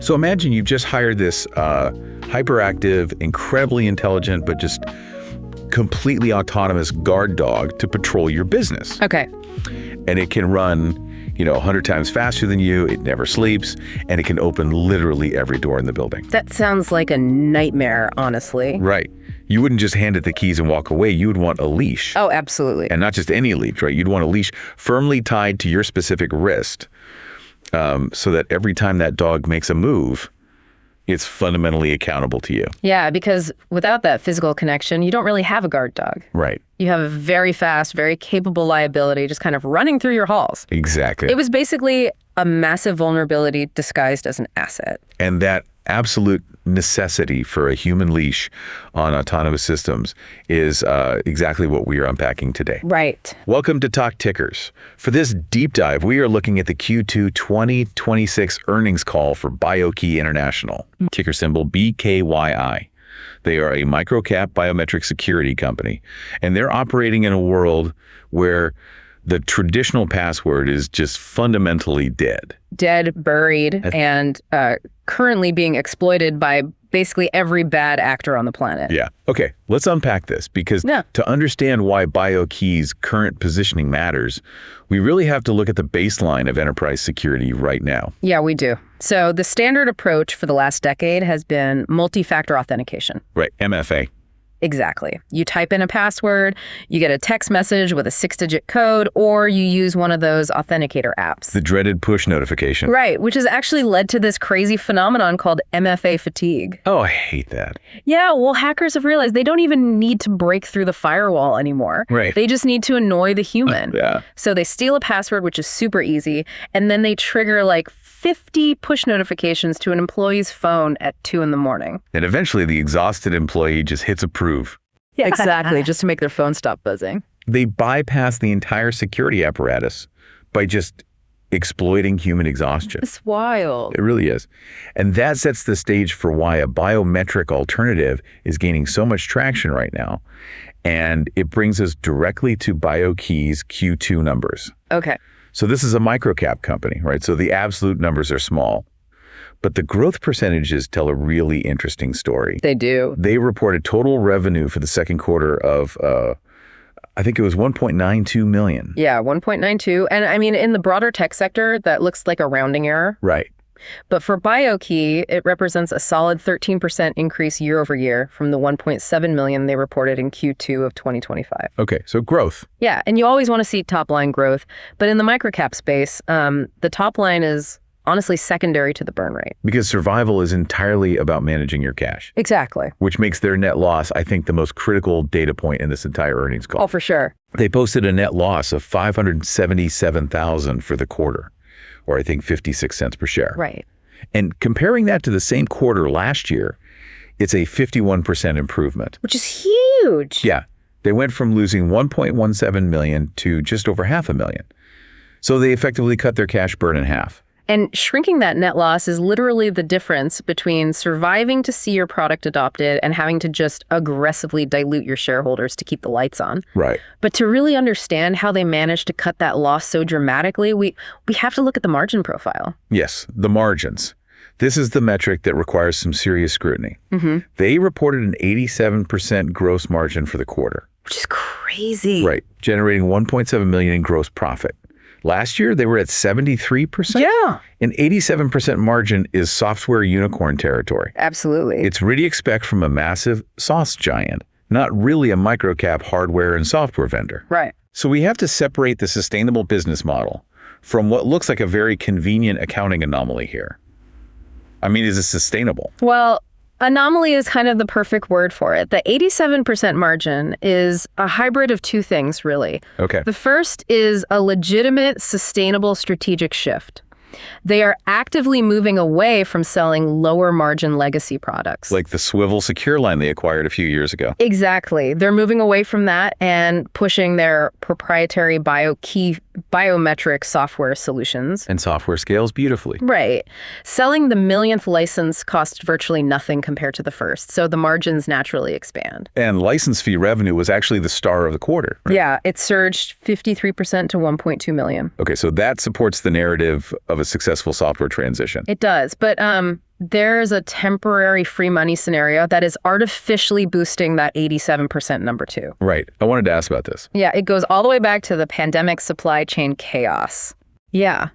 So imagine you've just hired this hyperactive, incredibly intelligent, but just completely autonomous guard dog to patrol your business. Okay. And it can run, 100 times faster than you. It never sleeps, and it can open literally every door in the building. That sounds like a nightmare, honestly. Right. You wouldn't just hand it the keys and walk away. You would want a leash. Oh, absolutely. And not just any leash, right? You'd want a leash firmly tied to your specific wrist, so that every time that dog makes a move, it's fundamentally accountable to you. Yeah, because without that physical connection, you don't really have a guard dog. Right. You have a very fast, very capable liability just kind of running through your halls. Exactly. It was basically a massive vulnerability disguised as an asset. And that absolute necessity for a human leash on autonomous systems is exactly what we are unpacking today. Right. Welcome to Talk Tickers. For this deep dive, we are looking at the Q2 2026 earnings call for BioKey International, ticker symbol BKYI. They are a microcap biometric security company, and they're operating in a world where the traditional password is just fundamentally dead. Dead, buried, and currently being exploited by basically every bad actor on the planet. Yeah. Okay, let's unpack this, because to understand why BioKey's current positioning matters, we really have to look at the baseline of enterprise security right now. Yeah, we do. So the standard approach for the last decade has been multi-factor authentication. Right, MFA. Exactly. You type in a password, you get a text message with a 6-digit code, or you use one of those authenticator apps. The dreaded push notification. Right, which has actually led to this crazy phenomenon called MFA fatigue. Oh, I hate that. Yeah, well, hackers have realized they don't even need to break through the firewall anymore. Right. They just need to annoy the human. Yeah. So they steal a password, which is super easy, and then they trigger like 50 push notifications to an employee's phone at 2 in the morning. And eventually the exhausted employee just hits approve. Yeah. Exactly, just to make their phone stop buzzing. They bypass the entire security apparatus by just exploiting human exhaustion. It's wild. It really is. And that sets the stage for why a biometric alternative is gaining so much traction right now. And it brings us directly to BioKey's Q2 numbers. Okay. So this is a microcap company, right? So the absolute numbers are small, but the growth percentages tell a really interesting story. They do. They reported total revenue for the second quarter of, I think it was 1.92 million. Yeah, 1.92. And I mean, in the broader tech sector, that looks like a rounding error. Right. But for BioKey, it represents a solid 13% increase year over year from the 1.7 million they reported in Q2 of 2025. Okay, so growth. Yeah, and you always want to see top line growth. But in the microcap space, the top line is honestly secondary to the burn rate. Because survival is entirely about managing your cash. Exactly. Which makes their net loss, I think, the most critical data point in this entire earnings call. Oh, for sure. They posted a net loss of $577,000 for the quarter, or I think 56 cents per share. Right. And comparing that to the same quarter last year, it's a 51% improvement. Which is huge. Yeah. They went from losing 1.17 million to just over $500,000. So they effectively cut their cash burn in half. And shrinking that net loss is literally the difference between surviving to see your product adopted and having to just aggressively dilute your shareholders to keep the lights on. Right. But to really understand how they managed to cut that loss so dramatically, we have to look at the margin profile. Yes, the margins. This is the metric that requires some serious scrutiny. Mm-hmm. They reported an 87% gross margin for the quarter. Which is crazy. Right, generating 1.7 million in gross profit. Last year, they were at 73%. Yeah. An 87% margin is software unicorn territory. Absolutely. It's what you expect from a massive sauce giant, not really a microcap hardware and software vendor. Right. So we have to separate the sustainable business model from what looks like a very convenient accounting anomaly here. I mean, is it sustainable? Well, anomaly is kind of the perfect word for it. The 87% margin is a hybrid of two things, really. Okay. The first is a legitimate, sustainable strategic shift. They are actively moving away from selling lower margin legacy products. Like the swivel secure line they acquired a few years ago. Exactly. They're moving away from that and pushing their proprietary biometric software solutions. And software scales beautifully. Right. Selling the millionth license cost virtually nothing compared to the first, so the margins naturally expand. And license fee revenue was actually the star of the quarter. Right? Yeah, it surged 53% to 1.2 million. Okay, so that supports the narrative of a successful software transition. It does, but There's a temporary free money scenario that is artificially boosting that 87% number too. Right. I wanted to ask about this. Yeah, it goes all the way back to the pandemic supply chain chaos. Yeah.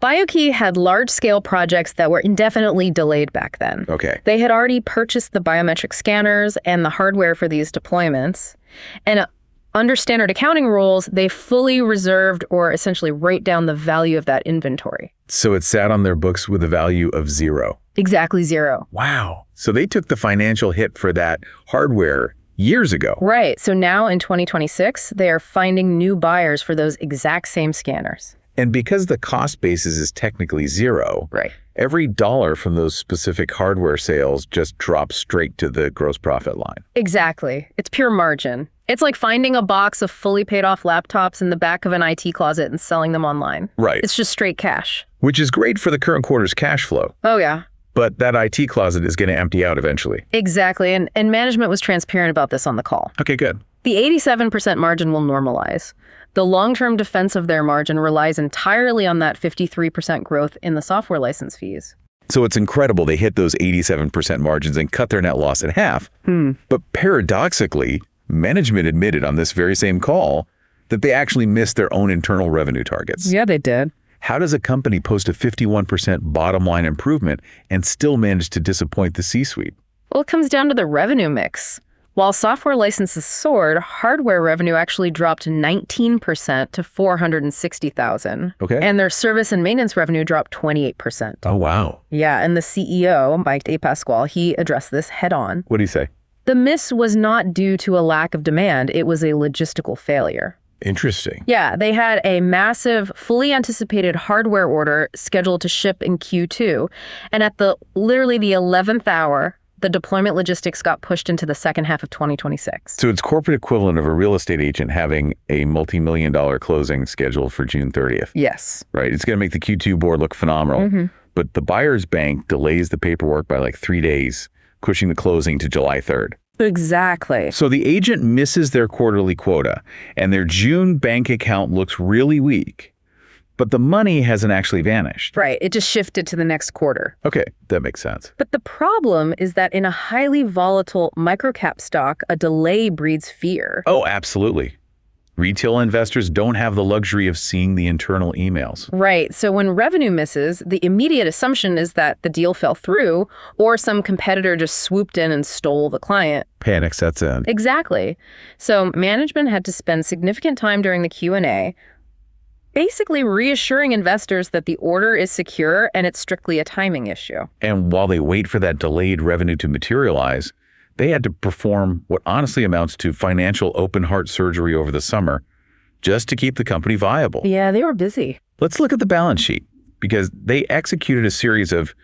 BioKey had large-scale projects that were indefinitely delayed back then. Okay. They had already purchased the biometric scanners and the hardware for these deployments. And under standard accounting rules, they fully reserved or essentially write down the value of that inventory. So it sat on their books with a value of 0. Exactly 0. Wow. So they took the financial hit for that hardware years ago. Right. So now in 2026, they are finding new buyers for those exact same scanners. And because the cost basis is technically 0, right, every dollar from those specific hardware sales just drops straight to the gross profit line. Exactly. It's pure margin. It's like finding a box of fully paid off laptops in the back of an IT closet and selling them online. Right. It's just straight cash. Which is great for the current quarter's cash flow. Oh, yeah. But that IT closet is going to empty out eventually. Exactly. And management was transparent about this on the call. Okay, good. The 87% margin will normalize. The long-term defense of their margin relies entirely on that 53% growth in the software license fees. So it's incredible they hit those 87% margins and cut their net loss in half. But paradoxically, management admitted on this very same call that they actually missed their own internal revenue targets. Yeah, they did. How does a company post a 51% bottom line improvement and still manage to disappoint the C-suite? Well, it comes down to the revenue mix. While software licenses soared, hardware revenue actually dropped 19% to $460,000. Okay. And their service and maintenance revenue dropped 28%. Oh, wow. Yeah, and the CEO, Mike Pasquale, he addressed this head on. What do you say? The miss was not due to a lack of demand. It was a logistical failure. Interesting. Yeah, they had a massive, fully anticipated hardware order scheduled to ship in Q2. And at literally the 11th hour, the deployment logistics got pushed into the second half of 2026. So it's corporate equivalent of a real estate agent having a multi-million-dollar closing scheduled for June 30th. Yes. Right. It's going to make the Q2 board look phenomenal. But the buyer's bank delays the paperwork by like 3 days, pushing the closing to July 3rd. Exactly. So the agent misses their quarterly quota, and their June bank account looks really weak. But the money hasn't actually vanished. Right. It just shifted to the next quarter. Okay, that makes sense. But the problem is that in a highly volatile microcap stock, a delay breeds fear. Oh, absolutely. Retail investors don't have the luxury of seeing the internal emails. Right. So when revenue misses, the immediate assumption is that the deal fell through or some competitor just swooped in and stole the client. Panic sets in. Exactly. So management had to spend significant time during the Q&A basically reassuring investors that the order is secure and it's strictly a timing issue. And while they wait for that delayed revenue to materialize, they had to perform what honestly amounts to financial open heart surgery over the summer just to keep the company viable. Yeah, they were busy. Let's look at the balance sheet because they executed a series of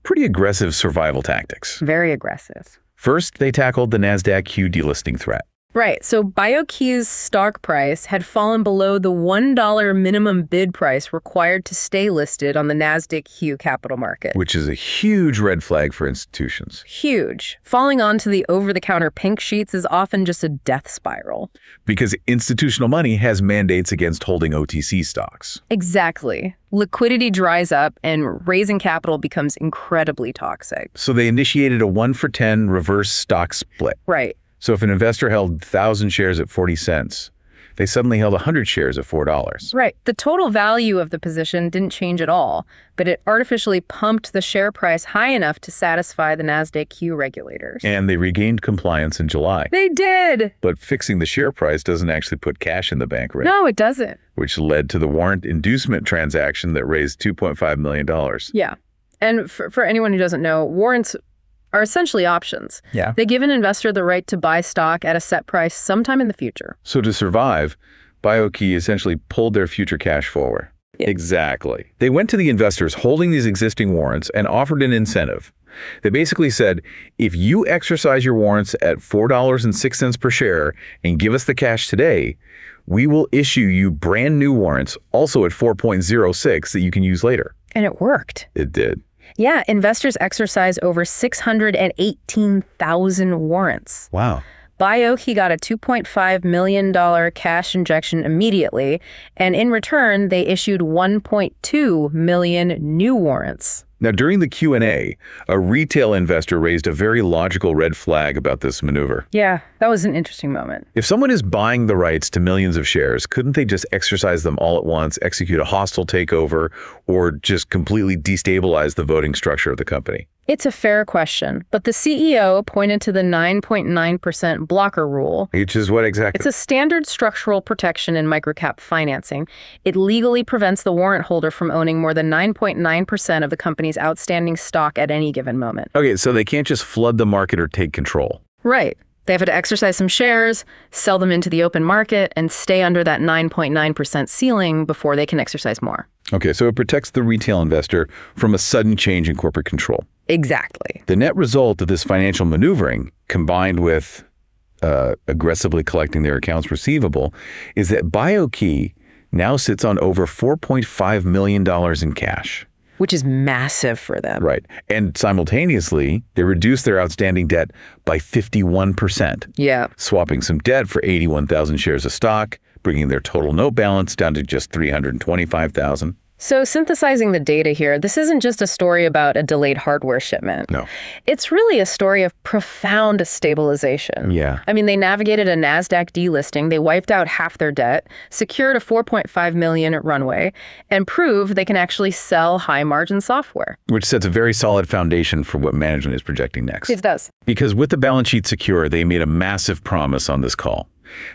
pretty aggressive survival tactics. Very aggressive. First, they tackled the NASDAQ Q delisting threat. Right. So BioKey's stock price had fallen below the $1 minimum bid price required to stay listed on the NASDAQ Q capital market. Which is a huge red flag for institutions. Huge. Falling onto the over-the-counter pink sheets is often just a death spiral. Because institutional money has mandates against holding OTC stocks. Exactly. Liquidity dries up and raising capital becomes incredibly toxic. So they initiated a 1-for-10 reverse stock split. Right. So if an investor held 1,000 shares at 40 cents, they suddenly held 100 shares at $4. Right. The total value of the position didn't change at all, but it artificially pumped the share price high enough to satisfy the NASDAQ Q regulators. And they regained compliance in July. They did! But fixing the share price doesn't actually put cash in the bank, right? No, it doesn't. Which led to the warrant inducement transaction that raised $2.5 million. Yeah. And for anyone who doesn't know, warrants are essentially options. Yeah. They give an investor the right to buy stock at a set price sometime in the future. So to survive, BioKey essentially pulled their future cash forward. Yeah. Exactly. They went to the investors holding these existing warrants and offered an incentive. They basically said, if you exercise your warrants at $4.06 per share and give us the cash today, we will issue you brand new warrants, also at 4.06 that you can use later. And it worked. It did. Yeah, investors exercised over 618,000 warrants. Wow. BioKey got a $2.5 million cash injection immediately, and in return, they issued 1.2 million new warrants. Now, during the Q&A, a retail investor raised a very logical red flag about this maneuver. Yeah, that was an interesting moment. If someone is buying the rights to millions of shares, couldn't they just exercise them all at once, execute a hostile takeover, or just completely destabilize the voting structure of the company? It's a fair question, but the CEO pointed to the 9.9% blocker rule. Which is what exactly? It's a standard structural protection in microcap financing. It legally prevents the warrant holder from owning more than 9.9% of the company's outstanding stock at any given moment. Okay, so they can't just flood the market or take control. Right. They have to exercise some shares, sell them into the open market, and stay under that 9.9% ceiling before they can exercise more. Okay, so it protects the retail investor from a sudden change in corporate control. Exactly. The net result of this financial maneuvering, combined with aggressively collecting their accounts receivable, is that BioKey now sits on over $4.5 million in cash. Which is massive for them. Right. And simultaneously, they reduce their outstanding debt by 51%. Yeah. Swapping some debt for 81,000 shares of stock, bringing their total note balance down to just 325,000. So synthesizing the data here, this isn't just a story about a delayed hardware shipment. No. It's really a story of profound stabilization. Yeah. I mean, they navigated a NASDAQ delisting, they wiped out half their debt, secured a $4.5 million runway, and proved they can actually sell high-margin software. Which sets a very solid foundation for what management is projecting next. It does. Because with the balance sheet secure, they made a massive promise on this call.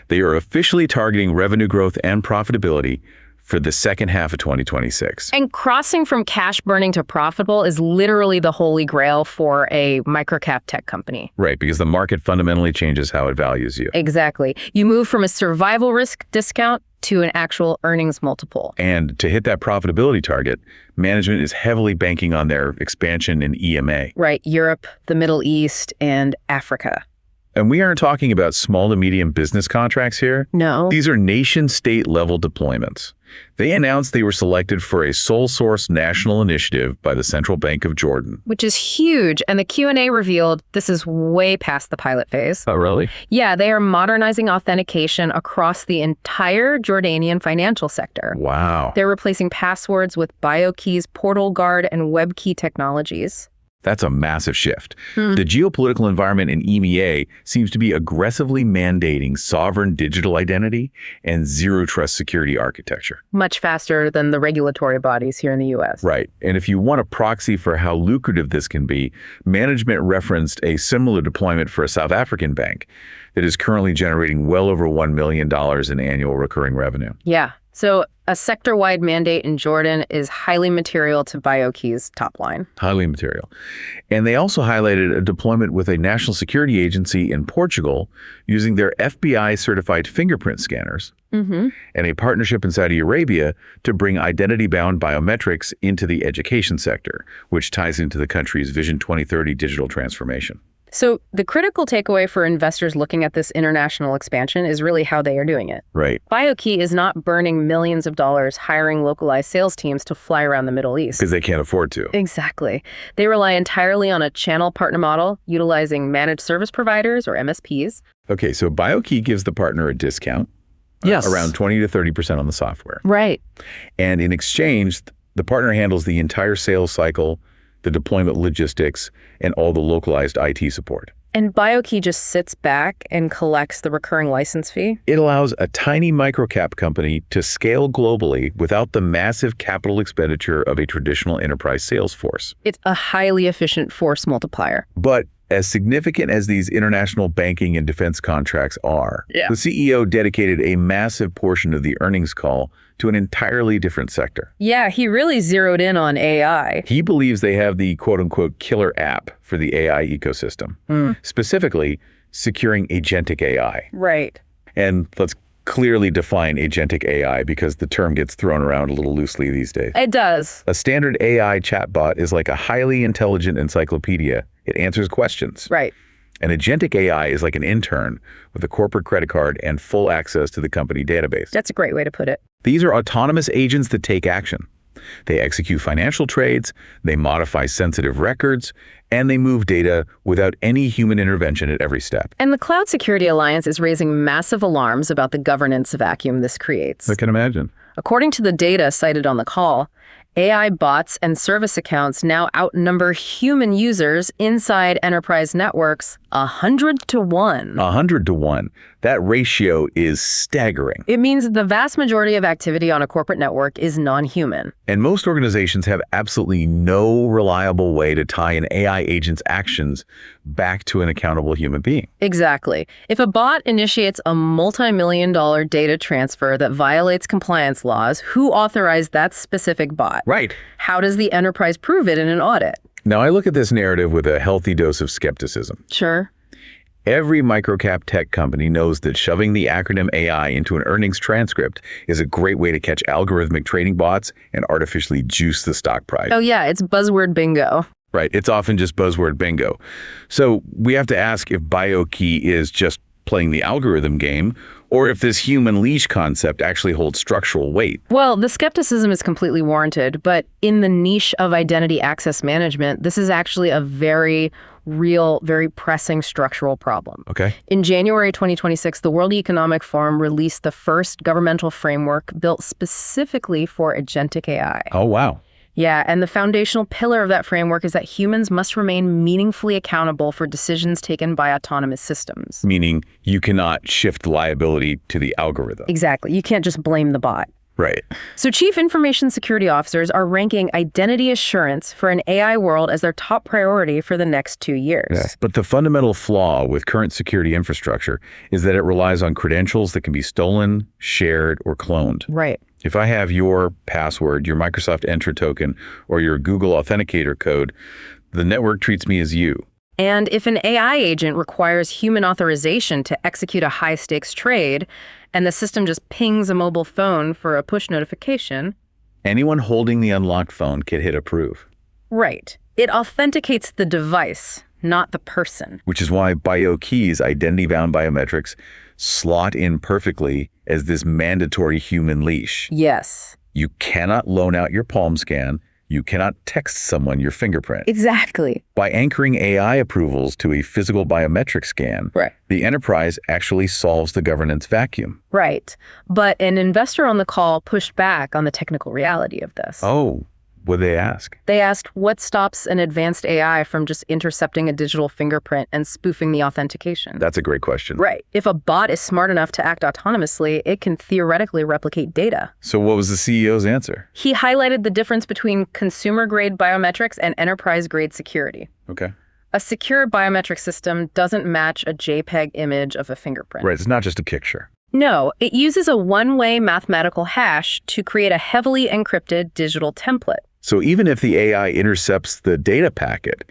They are officially targeting revenue growth and profitability for the second half of 2026. And crossing from cash burning to profitable is literally the holy grail for a microcap tech company. Right, because the market fundamentally changes how it values you. Exactly. You move from a survival risk discount to an actual earnings multiple. And to hit that profitability target, management is heavily banking on their expansion in EMA. Right, Europe, the Middle East, and Africa. And we aren't talking about small to medium business contracts here. No. These are nation-state level deployments. They announced they were selected for a sole source national initiative by the Central Bank of Jordan. Which is huge, and the Q&A revealed this is way past the pilot phase. Oh, really? Yeah, they are modernizing authentication across the entire Jordanian financial sector. Wow. They're replacing passwords with BioKey's PortalGuard and WebKey technologies. That's a massive shift. The geopolitical environment in EMEA seems to be aggressively mandating sovereign digital identity and zero trust security architecture. Much faster than the regulatory bodies here in the U.S. Right. And if you want a proxy for how lucrative this can be, management referenced a similar deployment for a South African bank that is currently generating well over $1 million in annual recurring revenue. Yeah. So a sector-wide mandate in Jordan is highly material to BioKey's top line. Highly material. And they also highlighted a deployment with a national security agency in Portugal using their FBI-certified fingerprint scanners and a partnership in Saudi Arabia to bring identity-bound biometrics into the education sector, which ties into the country's Vision 2030 digital transformation. So the critical takeaway for investors looking at this international expansion is really how they are doing it. Right. BioKey is not burning millions of dollars hiring localized sales teams to fly around the Middle East. Because they can't afford to. Exactly. They rely entirely on a channel partner model, utilizing managed service providers or MSPs. Okay, so BioKey gives the partner a discount. Yes. Around 20 to 30% on the software. Right. And in exchange, the partner handles the entire sales cycle, the deployment logistics, and all the localized IT support. And BioKey just sits back and collects the recurring license fee? It allows a tiny microcap company to scale globally without the massive capital expenditure of a traditional enterprise sales force. It's a highly efficient force multiplier. But as significant as these international banking and defense contracts are, the CEO dedicated a massive portion of the earnings call to an entirely different sector. Yeah, he really zeroed in on AI. He believes they have the quote-unquote killer app for the AI ecosystem, specifically securing agentic AI. Right. And let's clearly define agentic AI because the term gets thrown around a little loosely these days. It does. A standard AI chatbot is like a highly intelligent encyclopedia. It answers questions. Right. An agentic AI is like an intern with a corporate credit card and full access to the company database. That's a great way to put it. These are autonomous agents that take action. They execute financial trades, they modify sensitive records, and they move data without any human intervention at every step. And the Cloud Security Alliance is raising massive alarms about the governance vacuum this creates. I can imagine. According to the data cited on the call, AI bots and service accounts now outnumber human users inside enterprise networks 100 to 1. 100 to 1. That ratio is staggering. It means the vast majority of activity on a corporate network is non-human. And most organizations have absolutely no reliable way to tie an AI agent's actions back to an accountable human being. Exactly. If a bot initiates a multi-million-dollar data transfer that violates compliance laws, who authorized that specific bot? Right. How does the enterprise prove it in an audit? Now, I look at this narrative with a healthy dose of skepticism. Sure. Every microcap tech company knows that shoving the acronym AI into an earnings transcript is a great way to catch algorithmic trading bots and artificially juice the stock price. Oh yeah, it's buzzword bingo. Right. It's often just buzzword bingo. So we have to ask if BioKey is just playing the algorithm game, or if this human leash concept actually holds structural weight. Well, the skepticism is completely warranted, but in the niche of identity access management, this is actually a very real, very pressing structural problem. Okay. In January 2026, the World Economic Forum released the first governmental framework built specifically for agentic AI. Oh, wow. Yeah, and the foundational pillar of that framework is that humans must remain meaningfully accountable for decisions taken by autonomous systems. Meaning you cannot shift liability to the algorithm. Exactly. You can't just blame the bot. Right. So chief information security officers are ranking identity assurance for an AI world as their top priority for the next 2 years. Yes. But the fundamental flaw with current security infrastructure is that it relies on credentials that can be stolen, shared, or cloned. Right. If I have your password, your Microsoft Entra token, or your Google Authenticator code, the network treats me as you. And if an AI agent requires human authorization to execute a high-stakes trade, and the system just pings a mobile phone for a push notification... Anyone holding the unlocked phone can hit approve. Right. It authenticates the device, not the person. Which is why BioKey's identity-bound biometrics slot in perfectly as this mandatory human leash. Yes. You cannot loan out your palm scan. You cannot text someone your fingerprint. Exactly. By anchoring AI approvals to a physical biometric scan, right, the enterprise actually solves the governance vacuum. Right. But an investor on the call pushed back on the technical reality of this. Oh, what did they ask? They asked what stops an advanced AI from just intercepting a digital fingerprint and spoofing the authentication? That's a great question. Right. If a bot is smart enough to act autonomously, it can theoretically replicate data. So what was the CEO's answer? He highlighted the difference between consumer-grade biometrics and enterprise-grade security. Okay. A secure biometric system doesn't match a JPEG image of a fingerprint. Right. It's not just a picture. No, it uses a one-way mathematical hash to create a heavily encrypted digital template. So even if the AI intercepts the data packet,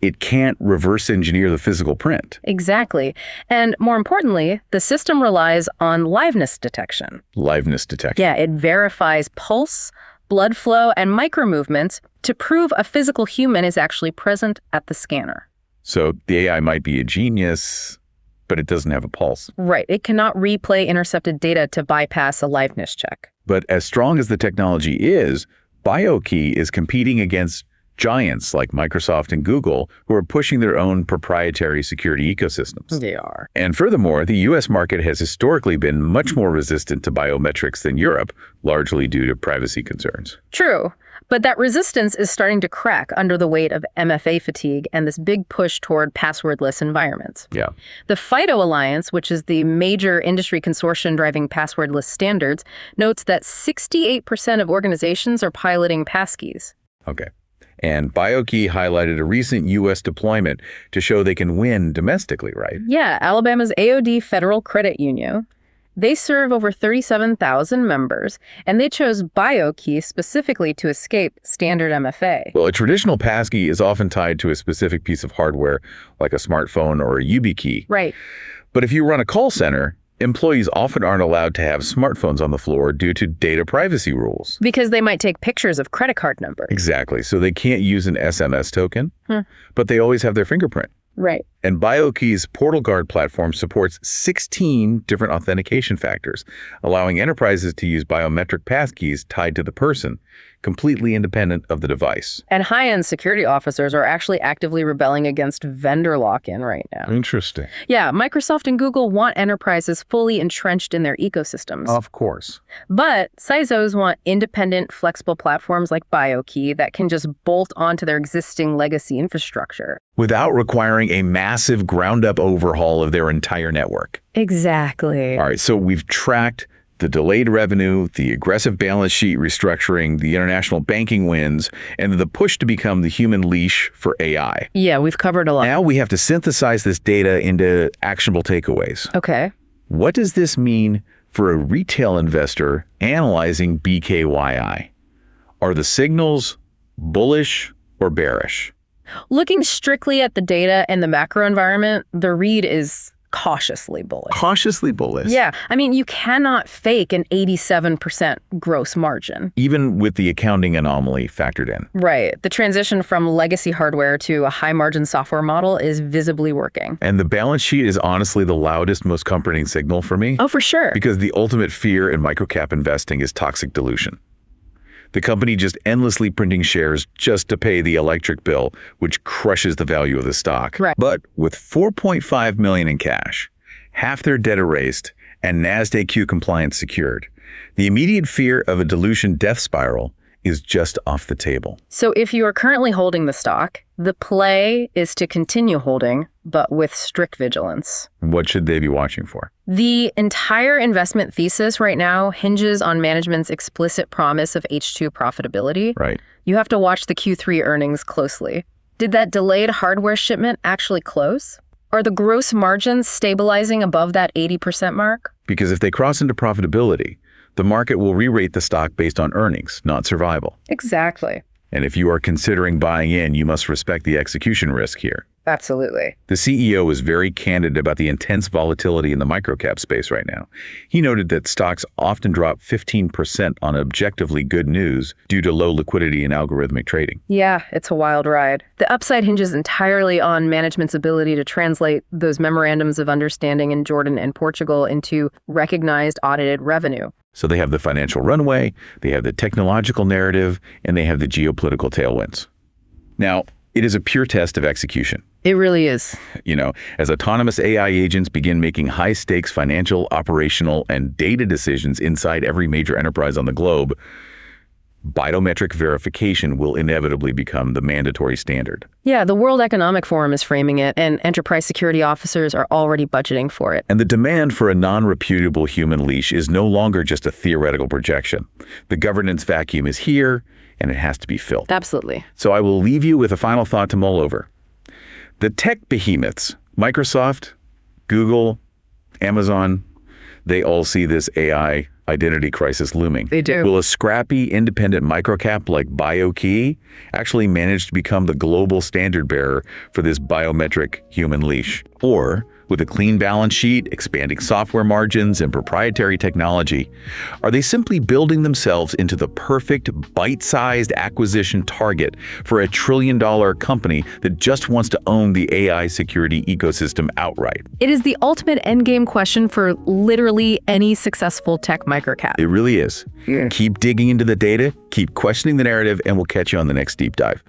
it can't reverse engineer the physical print. Exactly. And more importantly, the system relies on liveness detection. Liveness detection. Yeah, it verifies pulse, blood flow, and micromovements to prove a physical human is actually present at the scanner. So the AI might be a genius, but it doesn't have a pulse. Right. It cannot replay intercepted data to bypass a liveness check. But as strong as the technology is, BioKey is competing against giants like Microsoft and Google who are pushing their own proprietary security ecosystems. They are. And furthermore, the U.S. market has historically been much more resistant to biometrics than Europe, largely due to privacy concerns. True. But that resistance is starting to crack under the weight of MFA fatigue and this big push toward passwordless environments. Yeah. The FIDO Alliance, which is the major industry consortium driving passwordless standards, notes that 68% of organizations are piloting passkeys. Okay. And BioKey highlighted a recent U.S. deployment to show they can win domestically, right? Yeah, Alabama's AOD Federal Credit Union. They serve over 37,000 members, and they chose BioKey specifically to escape standard MFA. Well, a traditional passkey is often tied to a specific piece of hardware, like a smartphone or a YubiKey. Right. But if you run a call center, employees often aren't allowed to have smartphones on the floor due to data privacy rules. Because they might take pictures of credit card numbers. Exactly. So they can't use an SMS token, but they always have their fingerprint. Right. And BioKey's PortalGuard platform supports 16 different authentication factors, allowing enterprises to use biometric passkeys tied to the person, completely independent of the device. And high-end security officers are actually actively rebelling against vendor lock-in right now. Interesting. Yeah, Microsoft and Google want enterprises fully entrenched in their ecosystems. Of course. But CISOs want independent, flexible platforms like BioKey that can just bolt onto their existing legacy infrastructure. Without requiring a massive ground-up overhaul of their entire network. Exactly. All right, so we've tracked the delayed revenue, the aggressive balance sheet restructuring, the international banking wins, and the push to become the human leash for AI. Yeah, we've covered a lot. Now we have to synthesize this data into actionable takeaways. Okay. What does this mean for a retail investor analyzing BKYI? Are the signals bullish or bearish? Looking strictly at the data and the macro environment, the read is cautiously bullish. Cautiously bullish. Yeah. I mean, you cannot fake an 87% gross margin. Even with the accounting anomaly factored in. Right. The transition from legacy hardware to a high-margin software model is visibly working. And the balance sheet is honestly the loudest, most comforting signal for me. Oh, for sure. Because the ultimate fear in microcap investing is toxic dilution. The company just endlessly printing shares just to pay the electric bill, which crushes the value of the stock. Right. But with $4.5 million in cash, half their debt erased, and NASDAQ compliance secured, the immediate fear of a dilution death spiral is just off the table. So if you are currently holding the stock, the play is to continue holding, but with strict vigilance. What should they be watching for? The entire investment thesis right now hinges on management's explicit promise of H2 profitability. Right. You have to watch the Q3 earnings closely. Did that delayed hardware shipment actually close? Are the gross margins stabilizing above that 80% mark? Because if they cross into profitability, the market will re-rate the stock based on earnings, not survival. Exactly. And if you are considering buying in, you must respect the execution risk here. Absolutely. The CEO was very candid about the intense volatility in the microcap space right now. He noted that stocks often drop 15% on objectively good news due to low liquidity and algorithmic trading. Yeah, it's a wild ride. The upside hinges entirely on management's ability to translate those memorandums of understanding in Jordan and Portugal into recognized audited revenue. So they have the financial runway, they have the technological narrative, and they have the geopolitical tailwinds. Now, it is a pure test of execution. It really is. You know, as autonomous AI agents begin making high-stakes financial, operational, and data decisions inside every major enterprise on the globe, biometric verification will inevitably become the mandatory standard. Yeah, the World Economic Forum is framing it, and enterprise security officers are already budgeting for it. And the demand for a non-reputable human leash is no longer just a theoretical projection. The governance vacuum is here, and it has to be filled. Absolutely. So I will leave you with a final thought to mull over. The tech behemoths, Microsoft, Google, Amazon, they all see this AI identity crisis looming. They do. Will a scrappy, independent microcap like BioKey actually manage to become the global standard bearer for this biometric human leash? Or, with a clean balance sheet, expanding software margins, and proprietary technology, are they simply building themselves into the perfect bite-sized acquisition target for a trillion-dollar company that just wants to own the AI security ecosystem outright? It is the ultimate endgame question for literally any successful tech microcap. It really is. Keep digging into the data, keep questioning the narrative, and we'll catch you on the next deep dive.